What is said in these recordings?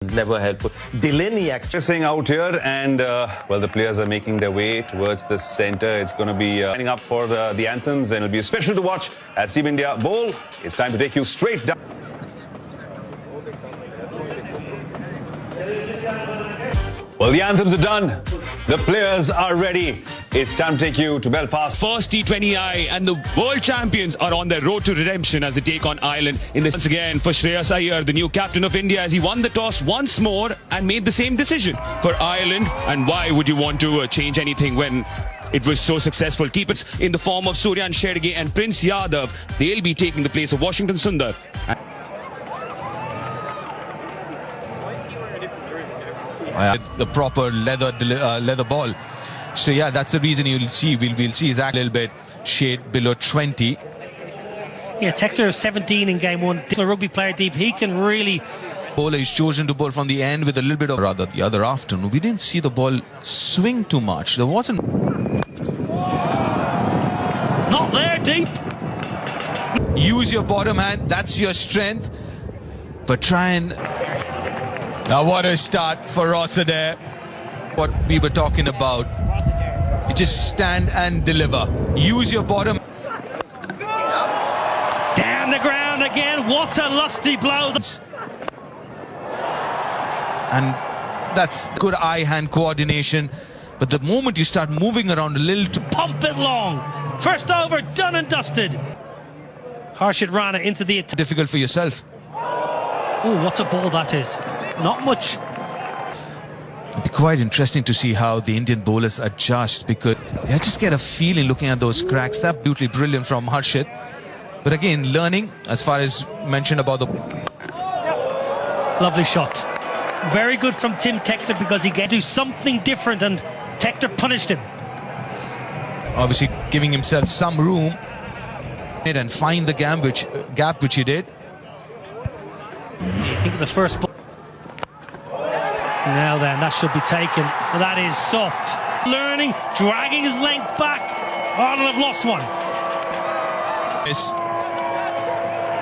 is never helpful. Delaney actually Saying out here, and well, the players are making their way towards the center. It's going to be lining up for the anthems, and it'll be special to watch as Team India bowl. It's time to take you straight down. Well, the anthems are done. The players are ready. It's time to take you to Belfast. First T20I, and the world champions are on their road to redemption as they take on Ireland in this. Once again for Shreyas Iyer, the new captain of India, as he won the toss once more and made the same decision for Ireland. And why would you want to change anything when it was so successful? Keepers in the form of Suryan Shergay and Prince Yadav, they'll be taking the place of Washington Sundar. The proper leather ball. So yeah, that's the reason we'll see his act a little bit shade below 20. Yeah, Tector is 17 in game one. A rugby player deep, he can really. Bowler is chosen to bowl from the end with a little bit of rather the other afternoon. We didn't see the ball swing too much. There wasn't. Not there deep. Use your bottom hand. That's your strength. But try and. Now what a start for Rossiter. What we were talking about. You just stand and deliver. Use your bottom. Down the ground again. What a lusty blow. And that's good eye-hand coordination. But the moment you start moving around a little to Pump it long. First over, done and dusted. Harshit Rana into the attack. difficult for yourself. Oh, what a ball that is. Not much. It'd be quite interesting to see how the Indian bowlers adjust, because I just get a feeling looking at those cracks. That's absolutely brilliant from Harshit. But again, learning, as far as mentioned about the... Lovely shot. Very good from Tim Tector, because he get to do something different, and Tector punished him. Obviously giving himself some room and find the gap which he did. You think of the first ball. Now then, that should be taken. That is soft. Learning, dragging his length back. Ireland have lost one. It's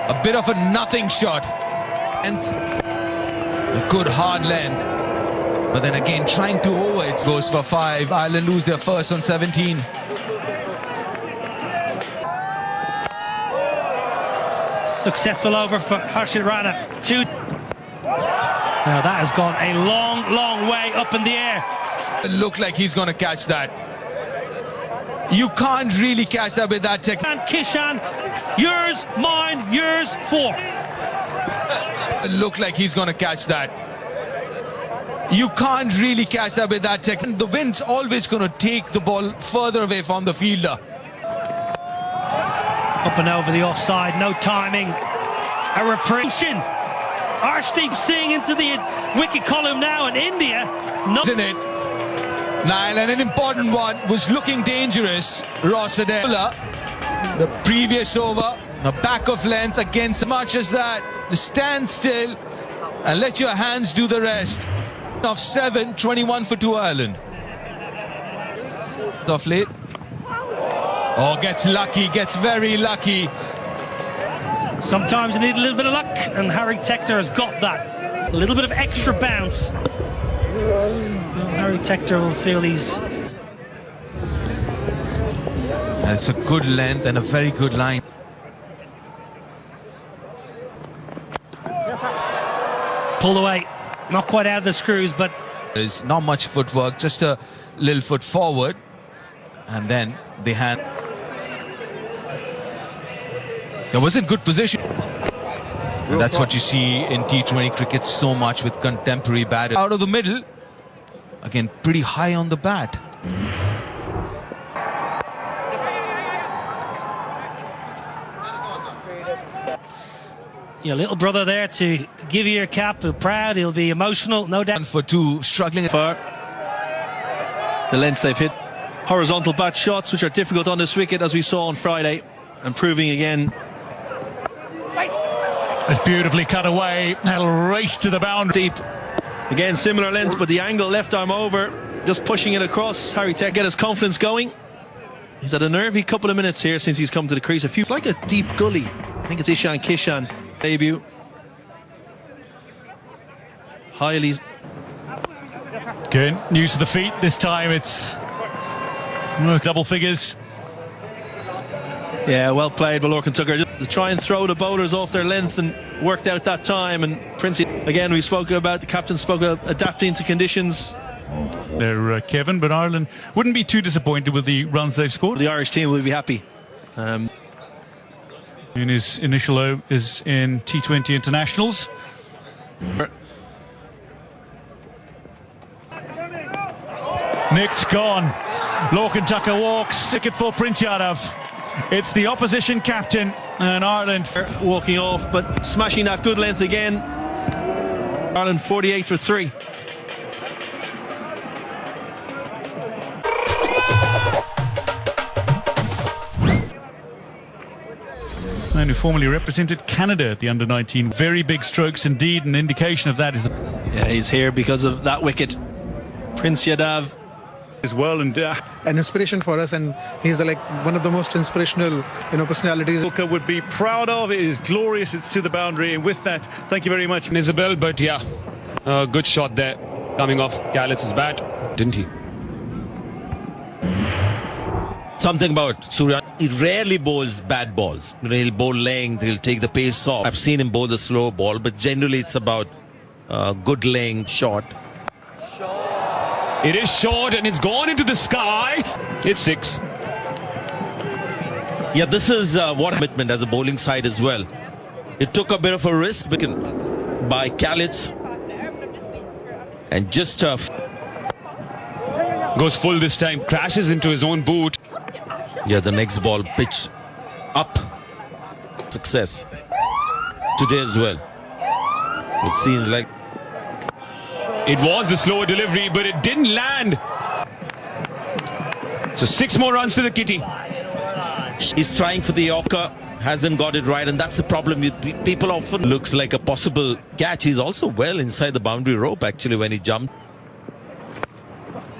a bit of a nothing shot. And a good hard length. But then again, trying to over it goes for 5. Ireland lose their first on 17. Successful over for Harshit Rana. 2. Now that has gone a long, long way up in the air. It looked like he's going to catch that. You can't really catch that with that technique. And Kishan, yours, mine, yours, 4. It looked like he's going to catch that. You can't really catch that with that technique. The wind's always going to take the ball further away from the fielder. Up and over the offside, no timing. A repression. Arshdeep Singh into the wicket column now, and India not in it. Niall, and an important one, was looking dangerous. Rossiter, the previous over, a back of length against much as that. Stand still and let your hands do the rest. Of 7, 21 for 2 Ireland. Off late. Oh, gets lucky, gets very lucky. Sometimes you need a little bit of luck, and Harry Tector has got that. A little bit of extra bounce. Well, Harry Tector will feel he's... And it's a good length and a very good line. Pull away. Not quite out of the screws, but... There's not much footwork, just a little foot forward. And then the hand... That was in good position. And that's what you see in T20 cricket so much with contemporary batters. Out of the middle. Again, pretty high on the bat. Your little brother there to give you your cap. He'll be proud, he'll be emotional, no doubt. And for 2, struggling. For the lengths they've hit. Horizontal bat shots, which are difficult on this wicket, as we saw on Friday. And proving again. It's beautifully cut away. It'll race to the boundary. Deep. Again, similar length, but the angle, left arm over, just pushing it across. Harry Tector get his confidence going. He's had a nervy couple of minutes here since he's come to the crease. It's like a deep gully. I think it's Ishan Kishan debut. highly. Good. Use of the feet. This time it's double figures. Yeah, well played by Lorcan Tucker. Just to try and throw the bowlers off their length and worked out that time. And Princey, again, we spoke about, the captain spoke about adapting to conditions. They're Kevin, but Ireland wouldn't be too disappointed with the runs they've scored. The Irish team will be happy. In his initial is in T20 internationals. Nicked, gone. Lorcan Tucker walks. Ticket for Prince Yadav. It's the opposition captain and Ireland walking off, but smashing that good length again. Ireland 48 for 3. Man who formerly represented Canada at the under-19. Very big strokes indeed. An indication of that is yeah, he's here because of that wicket. Prince Yadav as well, and an inspiration for us, and he's like one of the most inspirational personalities would be proud of. It is glorious. It's to the boundary, and with that, thank you very much, Isabel. But yeah, good shot there coming off Gallitz's bat, didn't he? Something about Surya, he rarely bowls bad balls. He'll bowl length, he'll take the pace off. I've seen him bowl the slow ball, but generally it's about good length shot. It is short and it's gone into the sky. It's 6. Yeah, this is what commitment as a bowling side as well. It took a bit of a risk by Gallitz, and just goes full this time, crashes into his own boot. Yeah, the next ball pitch up. Success today as well. It seems like it was the slower delivery, but it didn't land. So 6 more runs to the kitty. He's trying for the Yorker, hasn't got it right, and that's the problem. People often looks like a possible catch. He's also well inside the boundary rope actually when he jumped.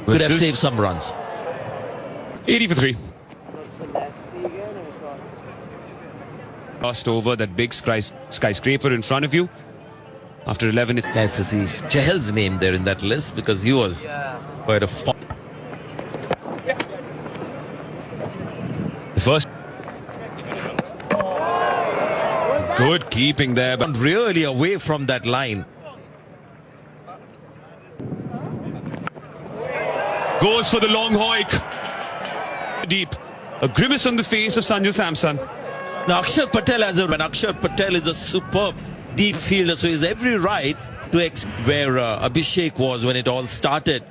Could have saved some runs. 80 for 3. Crossed over that big skyscraper in front of you. After 11, it's nice to see Chahal's name there in that list because he was quite a fun. The first. Good keeping there, but really away from that line. Goes for the long hoik. Deep. A grimace on the face of Sanju Samson. Now Akshar Patel Akshar Patel is a superb deep fielder, so he's every right to where Abhishek was when it all started.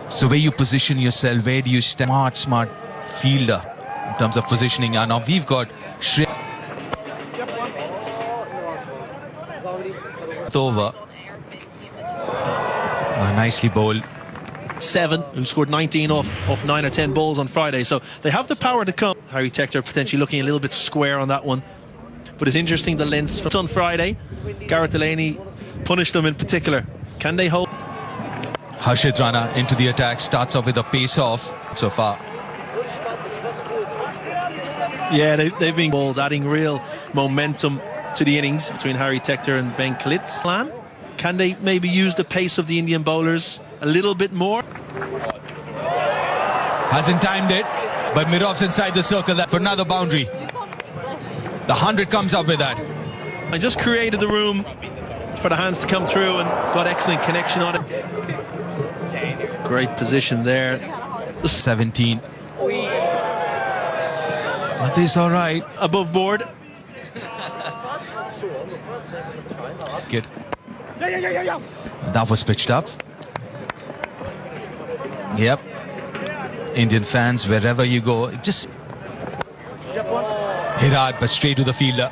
So where you position yourself, where do you stand? Smart fielder in terms of positioning. And now we've got Shreya over. Nicely bowled. 7, who scored 19 off 9 or 10 balls on Friday, so they have the power to come. Harry Tector potentially looking a little bit square on that one, but it's interesting the lengths from on Friday. Gareth Delaney punished them in particular. Can they hold? Harshit Rana into the attack, starts off with a pace off so far. Yeah, they've been balls adding real momentum to the innings between Harry Tector and Ben Klitz. Can they maybe use the pace of the Indian bowlers a little bit more? Hasn't timed it, but Mirov's inside the circle for another boundary. The 100 comes up with that. I just created the room for the hands to come through and got excellent connection on it. Great position there. 17. Are this all right? Above board. Good. That was pitched up. Yep. Indian fans, wherever you go, just hit hard, but straight to the fielder.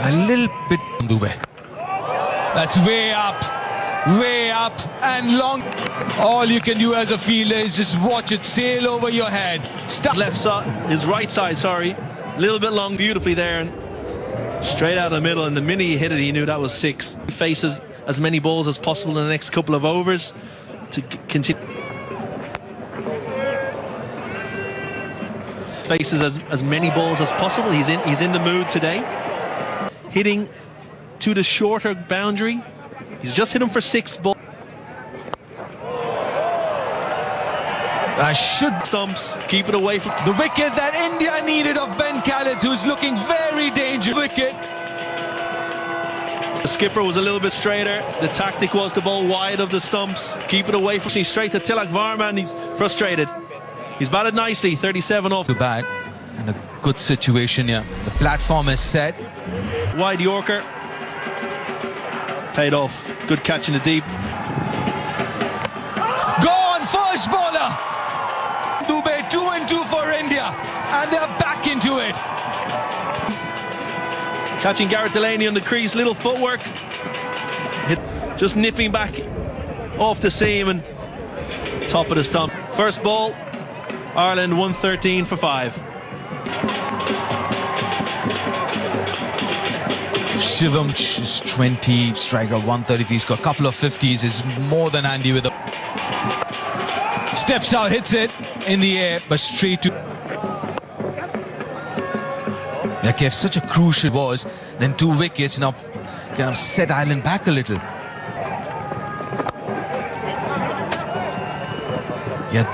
A little bit. That's way up, and long. All you can do as a fielder is just watch it sail over your head. Stop. Left side, his right side, sorry. A little bit long, beautifully there, and straight out of the middle. And the minute he hit it, he knew that was 6. He faces as many balls as possible in the next couple of overs to continue. faces as many balls as possible. He's in the mood today. Hitting to the shorter boundary. He's just hit him for 6 balls. Stumps, keep it away from the wicket that India needed of Ben Khaled, who's looking very dangerous. Wicket. The skipper was a little bit straighter. The tactic was the ball wide of the stumps. Keep it away from straight to Tilak Varma, and he's frustrated. He's batted nicely, 37 off. Too bad. In a good situation here. The platform is set. Wide Yorker. Paid off. Good catch in the deep. Gone, first bowler. Dubey 2-2 for India, and they're back into it. Catching Gareth Delaney on the crease, little footwork. Just nipping back off the seam and top of the stump. First ball, Ireland 113 for 5. Shivam is 20, striker 130. He's got a couple of 50s. Is more than handy with the steps out, hits it in the air, but straight to. Kev, such a crucial was, then 2 wickets now kind of set Ireland back a little. Yeah.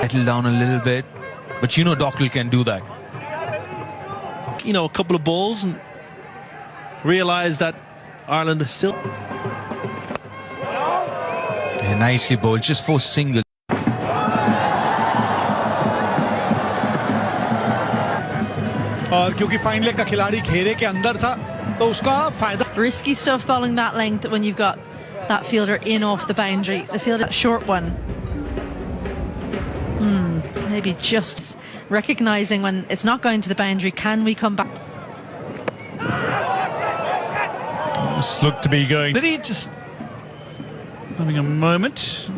Settle down a little bit, but you know Dockrell can do that. You know, a couple of balls and realise that Ireland is still. Nicely bowled, just 4 singles. और क्योंकि fine leg का खिलाड़ी घेरे के अंदर था तो उसका फायदा. Risky stuff bowling that length when you've got that fielder in off the boundary. The fielder short one. Maybe just recognising when it's not going to the boundary. Can we come back? This looked to be going. Did he just having a moment?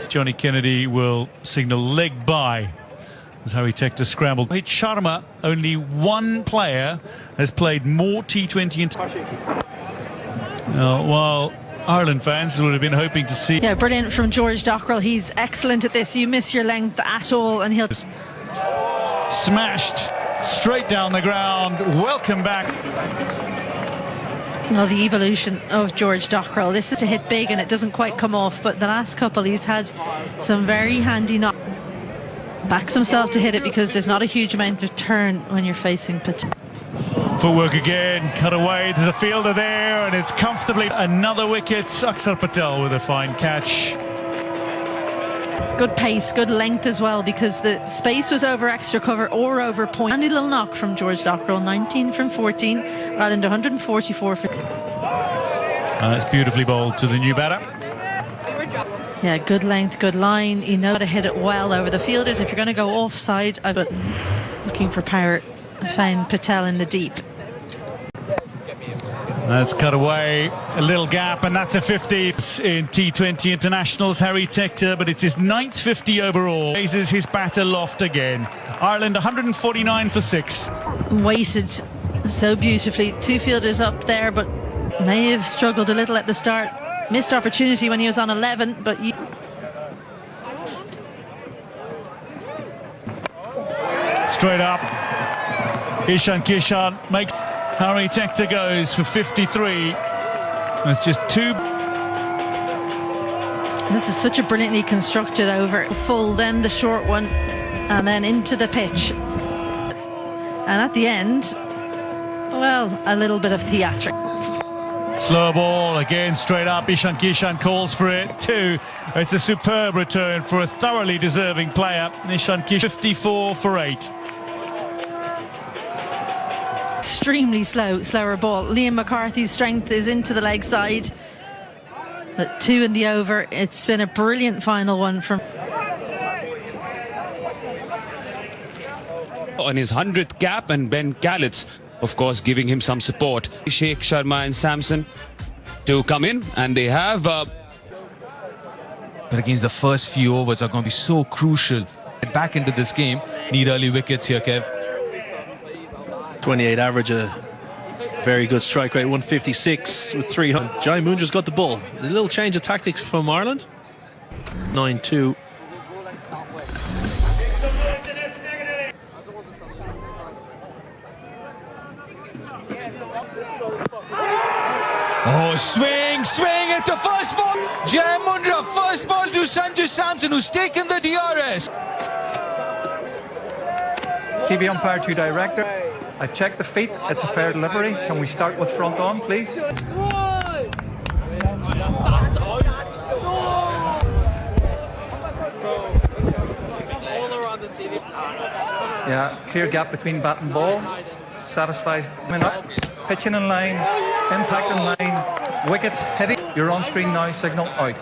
Johnny Kennedy will signal leg by as Harry Tector scrambled. Rohit Sharma, only one player has played more T20 while Ireland fans would have been hoping to see. Yeah, brilliant from George Dockrell. He's excellent at this. You miss your length at all and he'll smashed straight down the ground. Welcome back. Well, the evolution of George Dockrell. This is to hit big and it doesn't quite come off, but the last couple he's had some very handy knocks. Backs himself to hit it because there's not a huge amount of turn when you're facing Patel. Footwork again, cut away, there's a fielder there and it's comfortably another wicket. Akshar Patel with a fine catch. Good pace, good length as well, because the space was over extra cover or over point. Handy little knock from George Dockrell, 19 from 14, Ireland 144 for. That's beautifully bowled to the new batter. Yeah, good length, good line. You know how to hit it well over the fielders. If you're going to go offside, I've been looking for power. I found Patel in the deep. That's cut away, a little gap, and that's a 50 in T20 internationals. Harry Tector, but it's his 9th 50 overall. Raises his bat aloft again. Ireland 149 for 6. Weighted so beautifully. 2 fielders up there, but may have struggled a little at the start. Missed opportunity when he was on 11, but straight up. Ishan Kishan makes. Harry Tector goes for 53 with just 2. This is such a brilliantly constructed over. Full, then the short one, and then into the pitch. And at the end, well, a little bit of theatric. Slow ball again, straight up. Ishan Kishan calls for it. 2. It's a superb return for a thoroughly deserving player. Ishan Kishan 54 for 8. Extremely slower ball. Liam McCarthy's strength is into the leg side, but 2 in the over. It's been a brilliant final one from. On his 100th cap, and Ben Khaled's, of course, giving him some support. Sheikh Sharma and Samson to come in, and they have. But against the first few overs are going to be so crucial. Get back into this game. Need early wickets here, Kev. 28 average, Very good strike rate, 156 with 300. Jai Mundra's got the ball. A little change of tactics from Ireland. 9-2. Oh, swing, it's a first ball. Jai Mundra, first ball to Sanju Samson, who's taken the DRS. TV umpire to director. I've checked the feet, it's a fair delivery. Can we start with front on, please? Yeah, clear gap between bat and ball. Satisfies up. Pitching in line, impact in line, wickets hitting. You're on screen now, signal out.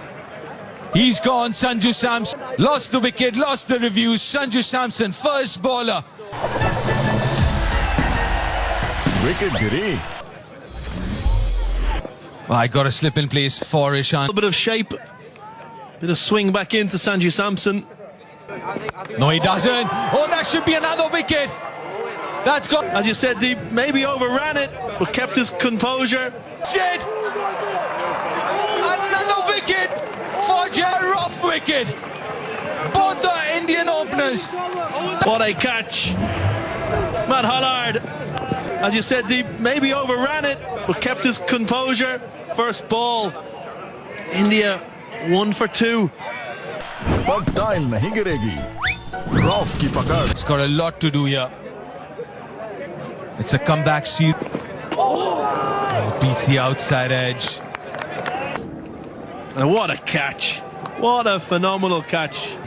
He's gone, Sanju Samson. Lost the wicket, lost the reviews. Sanju Samson, first bowler. Wicket giri. I got a slip in place for Ishan. A little bit of shape, bit of swing back into Sanju Samson. No, he doesn't. Oh, that should be another wicket. That's gone. As you said, he maybe overran it, but kept his composure. Shit! Another wicket for Jai, rough wicket. Both the Indian openers. What a catch. Matt Hollard, as you said, he maybe overran it, but kept his composure. First ball, India 1 for 2. Pagtail nahi giregi. Rough ki pakad. It's got a lot to do here. It's a comeback series. Beats the outside edge. And what a catch. What a phenomenal catch.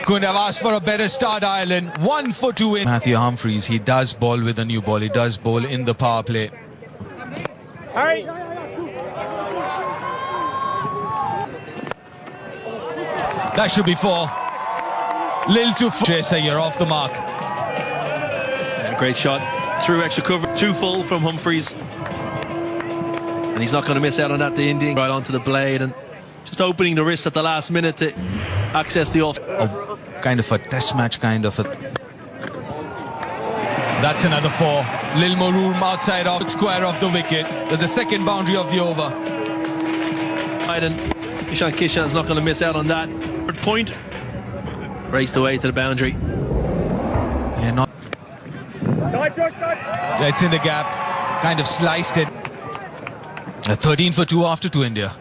Couldn't have asked for a better start, Ireland. 1 for 2 in. Matthew Humphreys, he does bowl with a new ball. He does bowl in the power play. That should be 4. Lil to 4. Tracer, you're off the mark. Yeah, great shot. Through extra cover. 2 full from Humphreys. And he's not going to miss out on that. The Indian right onto the blade and just opening the wrist at the last minute to access the off. Kind of a test match, kind of a. That's another 4. Lil Maroon outside of square of the wicket. That's the second boundary of the over. And Ishan Kishan is not going to miss out on that. Third point. Raced away to the boundary. Yeah, not. It's in the gap. Kind of sliced it. 13 for 2 after to India.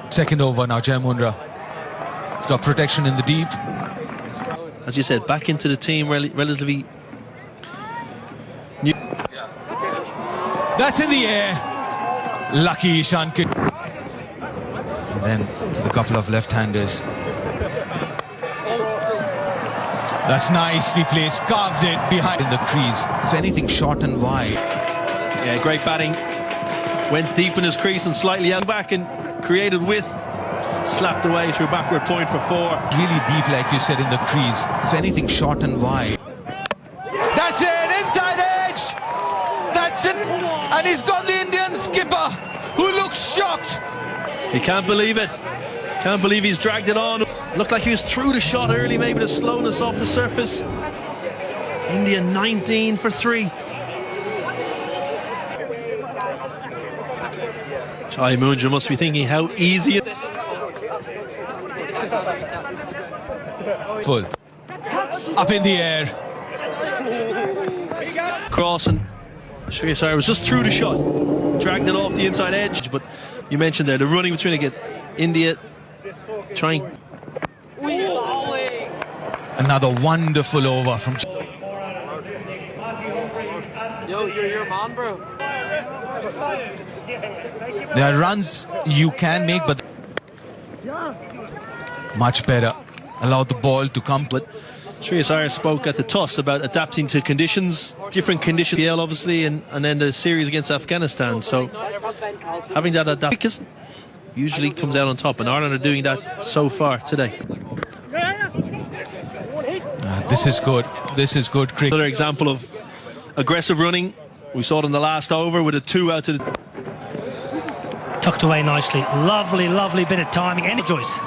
Second over now, Jai Mundra. It's got protection in the deep. As you said, back into the team relatively new. That's in the air. Lucky Ishan. And then to the couple of left-handers. That's nicely placed. Carved it behind in the crease. So anything short and wide. Yeah, great batting. Went deep in his crease and slightly out back and created width. Slapped away through backward point for 4. Really deep, like you said, in the crease. So anything short and wide. That's it, inside edge. That's it. And he's got the Indian skipper, who looks shocked. He can't believe it. Can't believe he's dragged it on. Looked like he was through the shot early, maybe the slowness off the surface. India 19 for 3. Jai Mundra must be thinking how easy it is. Full. Up in the air. Cross and Shreyas Iyer was just through the shot. Dragged it off the inside edge. But you mentioned there, the running between again. India trying. Another wonderful over from. Yo, you're your man, bro. There are runs you can make, but much better. Allow the ball to come. But Shreyas Iyer spoke at the toss about adapting to conditions, different conditions, PL obviously, and then the series against Afghanistan. So having that adaptation usually comes out on top, and Ireland are doing that so far today. This is good. This is good cricket. Another example of aggressive running. We saw it in the last over with a 2 out to the. Tucked away nicely. Lovely, lovely bit of timing. Any choice.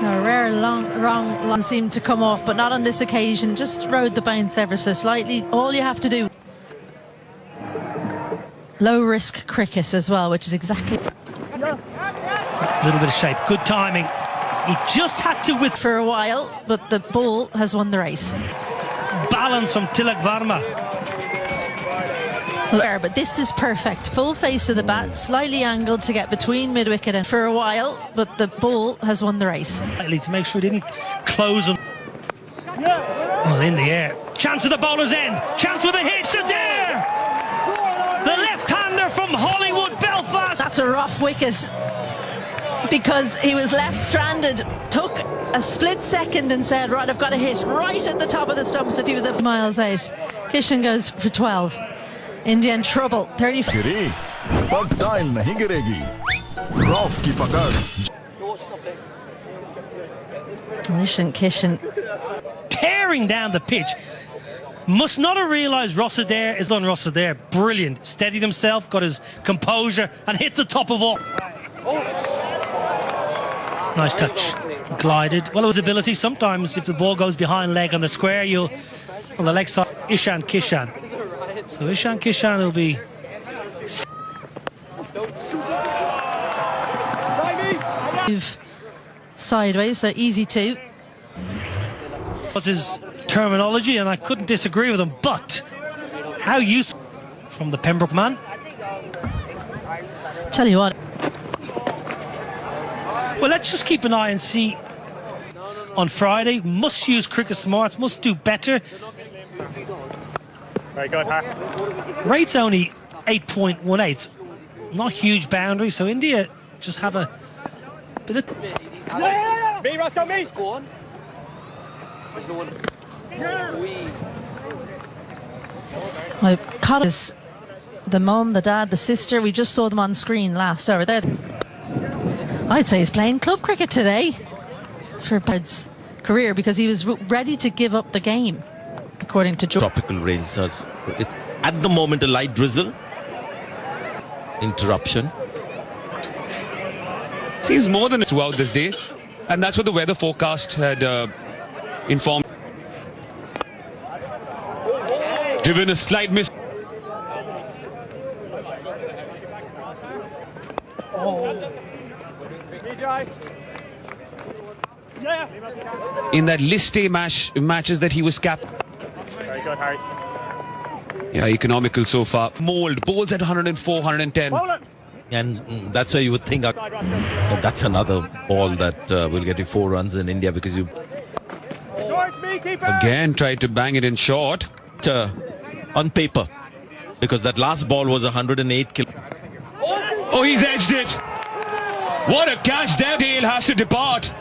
A rare wrong line seemed to come off, but not on this occasion. Just rode the bounce ever so slightly. All you have to do. Low risk cricket as well, which is exactly. A little bit of shape, good timing. He just had to with for a while, but the ball has won the race. Balance from Tilak Varma. But this is perfect. Full face of the bat, slightly angled to get between mid-wicket and for a while, but the ball has won the race. To make sure he didn't close him. Well, in the air. Chance at the bowler's end. Chance with a hit. Sadair! The left-hander from Hollywood, Belfast. That's a rough wicket because he was left stranded. Took a split second and said, right, I've got a hit right at the top of the stumps if he was at miles out. Kishan goes for 12. India in trouble. 35. पग tile नहीं गिरेगी rough की पकड़ Kishan tearing down the pitch. Must not have realised Rossadair is on Rossadair. Brilliant. Steadied himself, got his composure and hit the top of all. Nice touch. Glided. Well, it was ability. Sometimes if the ball goes behind leg on the square, you'll on the leg side. Ishan Kishan. So Ishan Kishan will be sideways, so easy to. What's his terminology, and I couldn't disagree with him, but how useful from the Pembroke man. Tell you what. Well, let's just keep an eye and see on Friday. Must use cricket smarts, must do better. Very good, huh? Rate's only 8.18. Not huge boundary, so India just have a bit of. Me, Roscoe, me! Go on. My caught is the mum, the dad, the sister. We just saw them on screen last hour. There, I'd say he's playing club cricket today for Bird's career because he was ready to give up the game, according to George. Tropical rain, so it's at the moment a light drizzle. Interruption. Seems more than throughout this day, and that's what the weather forecast had informed. Driven a slight miss. In that list A matches that he was capped. Very good, Harry. Yeah, economical so far. Mould, bowls at 104, 110. And that's why you would think that's another ball that will get you 4 runs in India because you again tried to bang it in short. On paper, because that last ball was 108 kilo. Oh, he's edged it. What a catch there. Tail has to depart.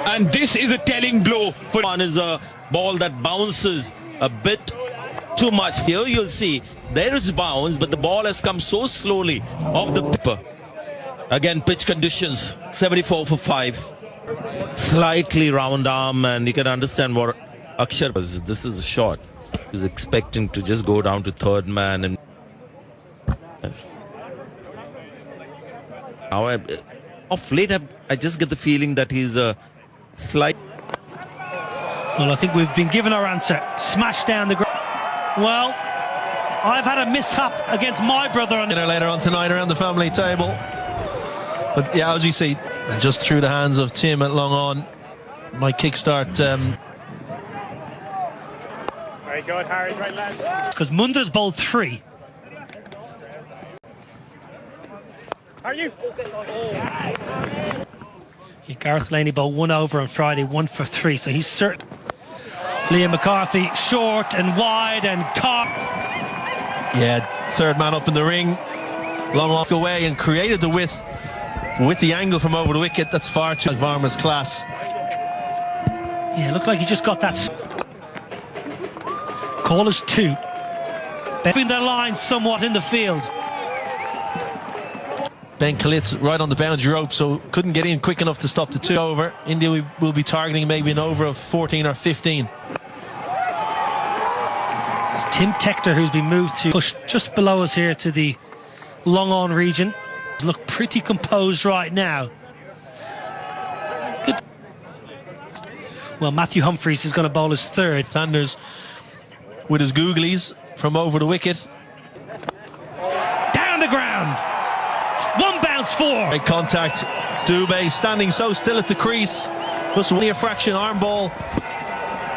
And this is a telling blow. One is a ball that bounces a bit too much. Here you'll see there is bounce, but the ball has come so slowly off the paper. Again, pitch conditions, 74 for 5. Slightly round arm, and you can understand what Akshar was. This is a shot. He was expecting to just go down to third man. And now, off late, I just get the feeling that he's a slight. Well, I think we've been given our answer. Smash down the ground. Well, I've had a mishap against my brother. Later on tonight around the family table. But yeah, as you see, just through the hands of Tim at long on, might kickstart. Very good, Harry. Great lad. Because Munder's bowled 3. Are you? Yeah, Gareth Laney bowled 1 over on Friday, 1 for 3. So he's certain. Liam McCarthy short and wide and caught. Yeah, third man up in the ring. Long walk away and created the width with the angle from over the wicket. That's far too Varma's class. Yeah, looked like he just got that. Call is 2. Between their lines somewhat in the field. Ben Kalitz right on the boundary rope, so couldn't get in quick enough to stop the 2 over. India will be targeting maybe an over of 14 or 15. It's Tim Tector who's been moved to push just below us here to the long on region. Look pretty composed right now. Good. Well, Matthew Humphreys is going to bowl his third. Sanders with his googlies from over the wicket. Down the ground. One bounce, four. Great contact. Dubé standing so still at the crease. Just only a fraction arm ball.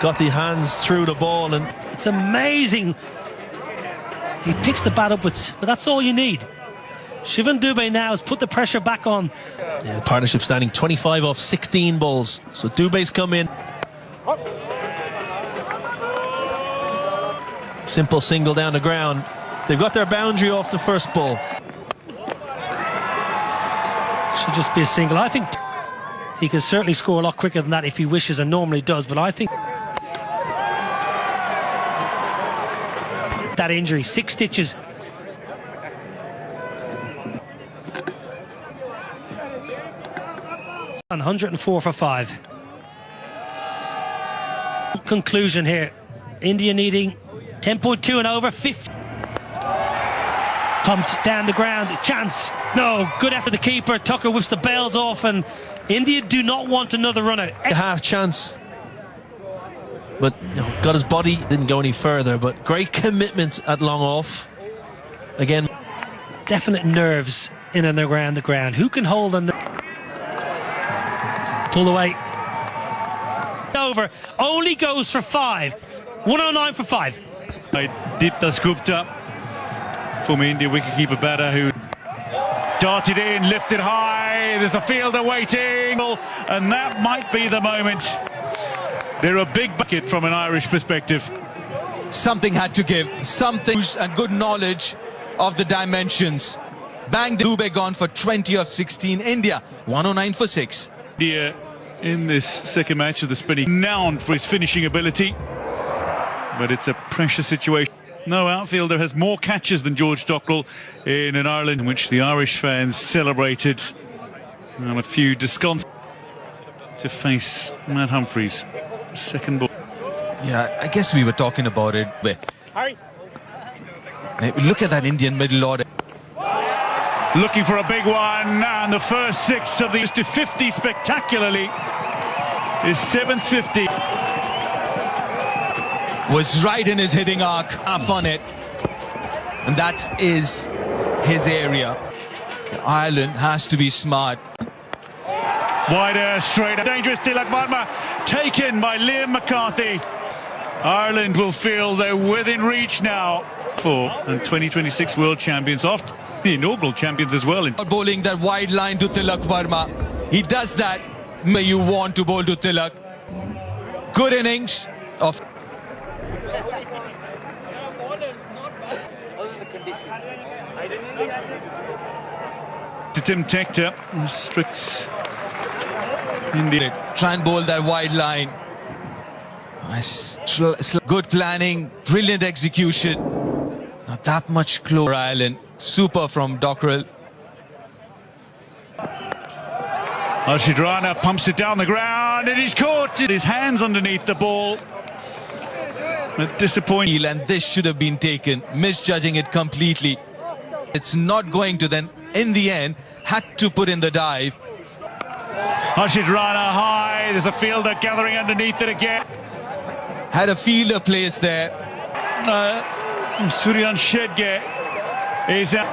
Got the hands through the ball, and it's amazing. He picks the bat up, but that's all you need. Shivan Dubé now has put the pressure back on. Yeah, the partnership standing 25 off 16 balls. So Dubé's come in. Simple single down the ground. They've got their boundary off the first ball. Should just be a single. I think he can certainly score a lot quicker than that if he wishes, and normally does, but I think that injury, 6 stitches. And 104 for 5. Conclusion here. India needing 10.2 and over, 50. Pumped down the ground, chance. No, good effort the keeper. Tucker whips the bails off, and India do not want another run out. A half chance. But got his body, didn't go any further, but great commitment at long off. Again, definite nerves in and around the ground. Who can hold them? Pull away. Over. Only goes for 5. 109 for 5. Deeptas Gupta, former India wicketkeeper batter, who darted in, lifted high. There's a fielder waiting, and that might be the moment. They're a big bucket from an Irish perspective. Something had to give. Something, and good knowledge of the dimensions. Bang, Dubé gone for 20 of 16. India 109 for 6. India in this second match of the spinning, renowned for his finishing ability, but it's a pressure situation. No outfielder has more catches than George Dockrell in an Ireland in which the Irish fans celebrated, and a few disconcerting to face Matt Humphreys. Second ball. Yeah, I guess we were talking about it. Harry. Look at that Indian middle order. Looking for a big one, and the first 6 of these to 50 spectacularly. His 7th 50. Was right in his hitting arc, half on it. And that is his area. Ireland has to be smart. Wider, straight, dangerous. Tilak Varma taken by Liam McCarthy. Ireland will feel they're within reach now. And 2026 world champions, after the inaugural champions as well. Bowling that wide line to Tilak Varma. He does that. May you want to bowl to Tilak. Good innings of. To Tim Tector, strict India. Try and bowl that wide line. Good planning, brilliant execution. Not that much closer. Ireland, super from Dockrell. Harshid Rana pumps it down the ground, and he's caught his hands underneath the ball. Disappointing. And this should have been taken, misjudging it completely. It's not going to, then in the end had to put in the dive. Harshid Rana high, there's a fielder gathering underneath it again. Had a fielder placed there. Suryan Shedge is out.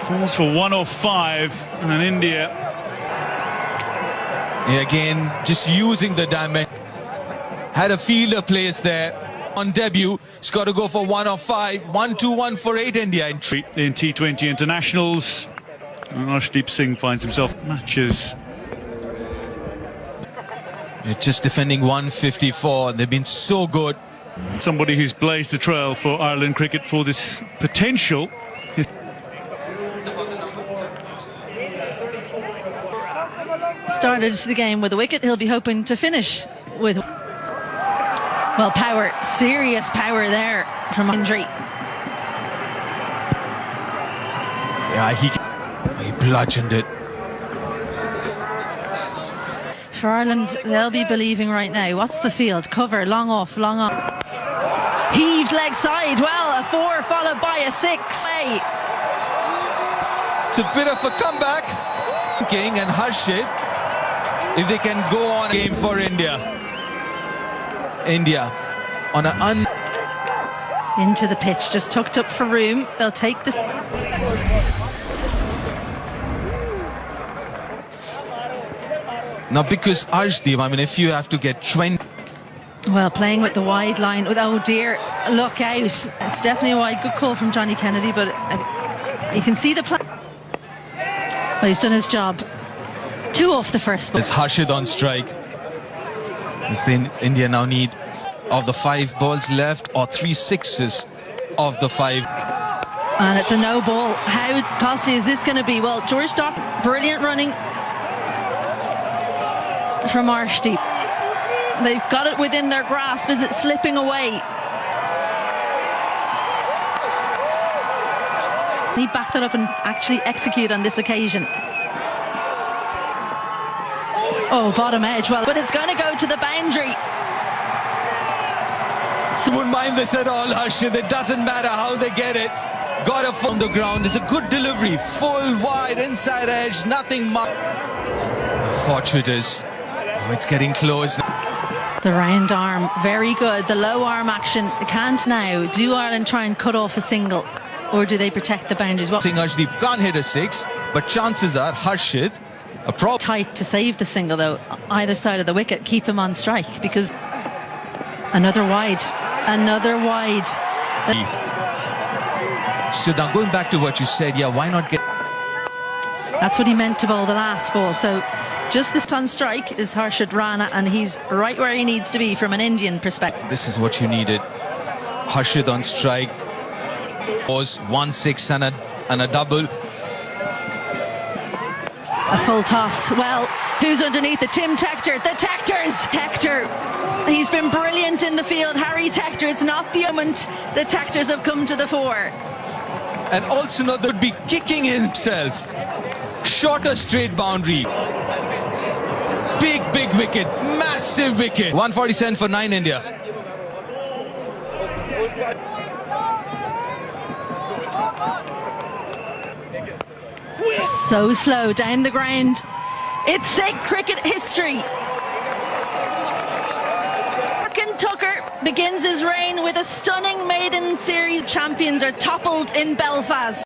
Falls for 105, and then India. Again, just using the dimension. Had a fielder placed there. On debut, he's got to go for 105. 1-2-1 for 8 India. In T20 internationals, Arshdeep Singh finds himself matches. They're just defending 154. They've been so good. Somebody who's blazed a trail for Ireland cricket for this potential. Started the game with a wicket. He'll be hoping to finish with, well, power, serious power there from injury. Yeah, he bludgeoned it. For Ireland, they'll be believing right now. What's the field? Cover, long off, long on. Heaved leg side. Well, a 4 followed by a 6. It's a bit of a comeback. King and Harshid, if they can go on game for India. India on an into the pitch, just tucked up for room. They'll take this. Now, because Arshdeep, I mean, if you have to get 20. Well, playing with the wide line with, oh dear, look out. It's definitely a wide. Good call from Johnny Kennedy, but you can see the play. Well, he's done his job. 2 off the first ball. It's Harshid on strike. Does India now need, of the 5 balls left, or 3 sixes of the 5? And it's a no ball. How costly is this going to be? Well, George Dock, brilliant running from Arshdeep. They've got it within their grasp. Is it slipping away? He backed that up and actually execute on this occasion. Oh, bottom edge. Well, but it's going to go to the boundary. Wouldn't mind this at all, Harshid. It doesn't matter how they get it. Got it from the ground. It's a good delivery. Full wide, inside edge, nothing much. Fortuitous. Oh, it's getting close. The round arm, very good. The low arm action can't now. Do Ireland try and cut off a single, or do they protect the boundaries? Well, Harshdeep can't hit a 6, but chances are Harshid tight to save the single though. Either side of the wicket, keep him on strike, because another wide. So now going back to what you said, yeah, why not get? That's what he meant to bowl the last ball. So just this on strike is Harshit Rana, and he's right where he needs to be from an Indian perspective. This is what you needed. Harshit on strike was 1-6 and a double. A full toss. Well, who's underneath it? Tim Tector. The Tectors. Tector. He's been brilliant in the field. Harry Tector. It's not the moment the Tectors have come to the fore. And also not would be kicking himself. Shorter straight boundary. Big wicket. Massive wicket. 147 for 9 India. So slow down the ground. It's sick cricket history. Markin Tucker begins his reign with a stunning maiden series. Champions are toppled in Belfast.